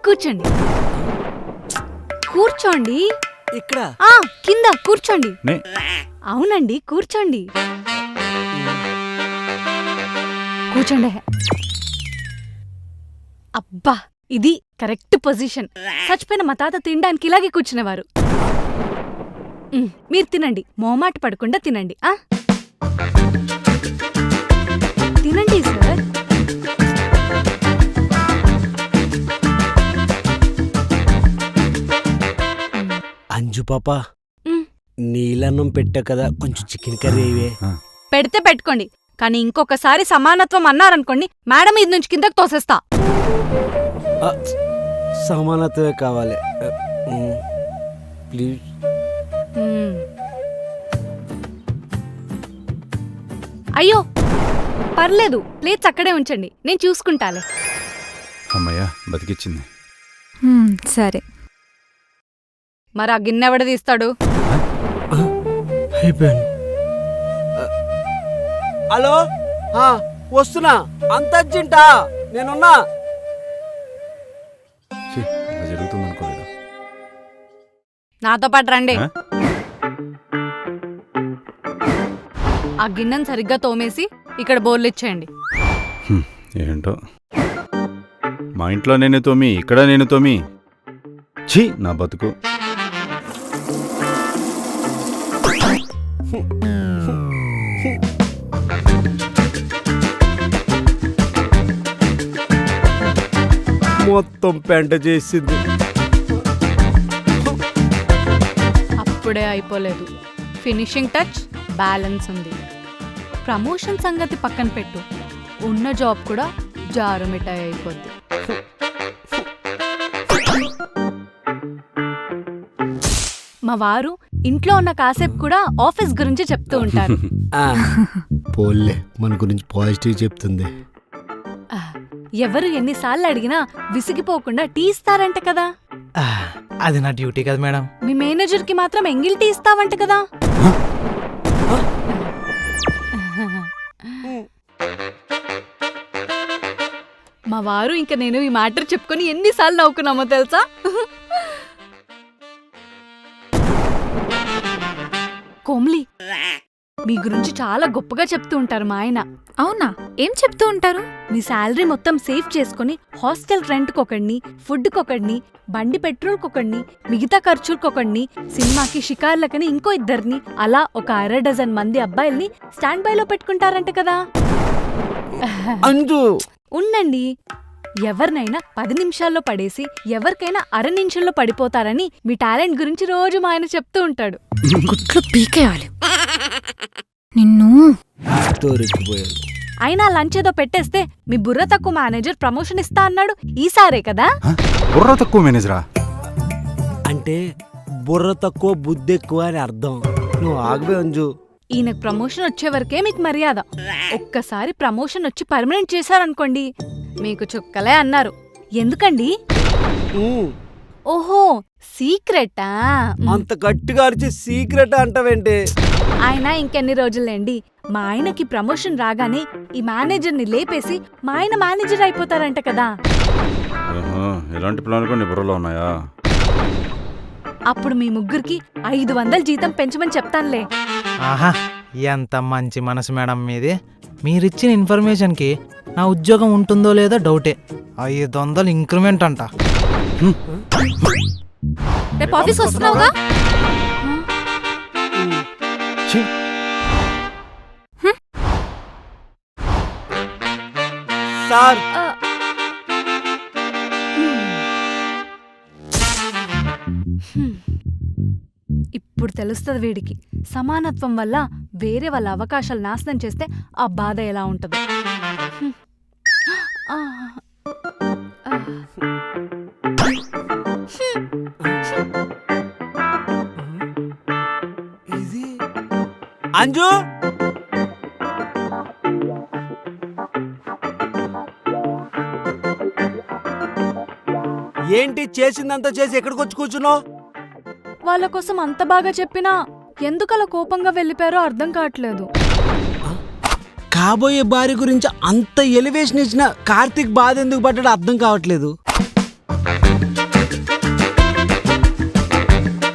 కూర్చోండి కూర్చోండి. ఇక్కడ కింద కూర్చోండి. అవునండి, కూర్చోండి కూర్చోండి. అబ్బా, ఇది కరెక్ట్ పొజిషన్. చచ్చిపోయిన మా తాత తినడానికి ఇలాగే కూర్చునేవారు. మీరు తినండి, మొహమాట పడకుండా తినండి. తినండి సార్. అంజు పాప, నీలన్నం పెట్టా కదా, కొంచెం చికెన్ కర్రీ ఇవే. పెడితే పెట్టుకోండి, కానీ ఇంకొకసారి సమానత్వం అన్నారనుకోండి, మేడం ఇది నుంచి కిందకు తోసేస్తా. సమానత్వమే కావాలి ప్లీజ్. అయ్యో పర్లేదు, ప్లేట్స్ అక్కడే ఉంచండి, నేను చూసుకుంటాలే. అమ్మయ్యా, బతికిచ్చింది. సరే, మరి ఆ గిన్నె ఎవడ తీస్తాడు? అయిపోయాను. హలో, వస్తున్నా. అంత అర్జెంటా? నేనున్నా. జరుగుతుంది అనుకోలేదు. నాతో పాటు రండి. ఆ గిన్నెను సరిగ్గా తోమేసి ఇక్కడ బోర్లు ఇచ్చేయండి. ఏంటో, మా ఇంట్లో నేను తోమి, ఇక్కడ నేను తోమి. ఛీ, నా బతుకు. మొత్తం పెంట చేసింది. అప్పుడే అయిపోలేదు, ఫినిషింగ్ టచ్ బ్యాలెన్స్ ఉంది. ప్రమోషన్ సంగతి పక్కన పెట్టు, ఉన్న జాబ్ కూడా జారు మిఠాయి అయిపోద్ది. మా వారు ఇంట్లో ఉన్న కాసేపు కూడా ఆఫీస్ గురించి చెప్తూ ఉంటారు. పోలే, మన గురించి పాజిటివ్ చెప్తుంది. ఎవరు ఎన్నిసార్లు అడిగినా విసిగిపోకుండా టీ ఇస్తారంట కదా. అది నా డ్యూటీ కదా మేడం. మీ మేనేజర్ కి మాత్రం ఎంగిల్ టీ ఇస్తావంట కదా. మా వారు ఇంకా నేను ఈ మ్యాటర్ చెప్పుకొని ఎన్నిసార్లు నవ్వుకున్నామో తెలుసా. కోమ్లీ, మీ గురించి చాలా గొప్పగా చెప్తూ ఉంటారు మా ఆయన. అవునా? ఏం చెప్తూ ఉంటారు? మీ శాలరీ మొత్తం సేవ్ చేసుకుని హాస్టల్ రెంట్కొకడిని, ఫుడ్కొకడిని, బండి పెట్రోల్కొకడిని, మిగతా ఖర్చులకొకడిని, సినిమాకి షికార్లకని ఇంకో ఇద్దరిని, అలా ఒక 1/2 డజన్ మంది అబ్బాయిల్ని స్టాండ్ బైలో పెట్టుకుంటారంట కదా. అంజు, ఉండండి. ఎవరినైనా 10 నిమిషాల్లో పడేసి ఎవరికైనా 1/2 నిమిషంలో పడిపోతారని మీ టాలెంట్ గురించి రోజు మా ఆయన చెప్తూ ఉంటాడు. గుట్లు పీకేయాలి నిన్ను. అయినా లంచ్ ఏదో పెట్టేస్తే మీ బుర్ర తక్కువ మేనేజర్ ప్రమోషన్ ఇస్తా అన్నాడు. ఈసారే కదా. బుర్ర తక్కువ మేనేజరా అంటే బుర్ర తక్కువ బుద్ధి ఎక్కువ అని అర్థం. నువ్వు ఆగవే అంజు. ఈయనకు ప్రమోషన్ వచ్చే వరకే మీకు మర్యాద. ఒక్కసారి ప్రమోషన్ వచ్చి పర్మనెంట్ చేశారనుకోండి, మీకు చుక్కలే అన్నారు. ఎందుకండి? ఓహో, సీక్రెటా? అంత గట్టిగా అరిచి సీక్రెట్ అంటావేంటి? ఆయన ఇంకెన్ని రోజులేండి, మా ఆయనకి ప్రమోషన్ రాగానే ఈ మేనేజర్ని లేపేసి మా ఆయన మేనేజర్ అయిపోతారంట కదా. ఎలాంటి ప్లాన్ కొన్ని బుర్రలో ఉన్నాయా? అప్పుడు మీ ముగ్గురికి 500 జీతం పెంచమని చెప్తానులే. ఆహా, ఎంత మంచి మనసు మేడం మీది. మీరిచ్చిన ఇన్ఫర్మేషన్కి నా ఉద్యోగం ఉంటుందో లేదో డౌటే. 500 ఇంక్రిమెంట్ అంట. రేపు ఆఫీస్ వస్తున్నావుగా? సార్, ఇప్పుడు తెలుస్తుంది వీడికి, సమానత్వం వల్ల వేరే వాళ్ళ అవకాశాలు నాశనం చేస్తే ఆ బాధ ఎలా ఉంటుందో. అంజు, ఏంటి చేసిందంతా చేసి ఎక్కడికి వచ్చి కూర్చున్నావు? వాళ్ళ కోసం అంత బాగా చెప్పినా ఎందుకలా కోపంగా వెళ్ళిపోయారో అర్థం కావట్లేదు. కాబోయే భార్య గురించి అంత ఎలివేషన్ ఇచ్చిన కార్తీక్ బాధ ఎందుకు పడ్డాడో అర్థం కావట్లేదు.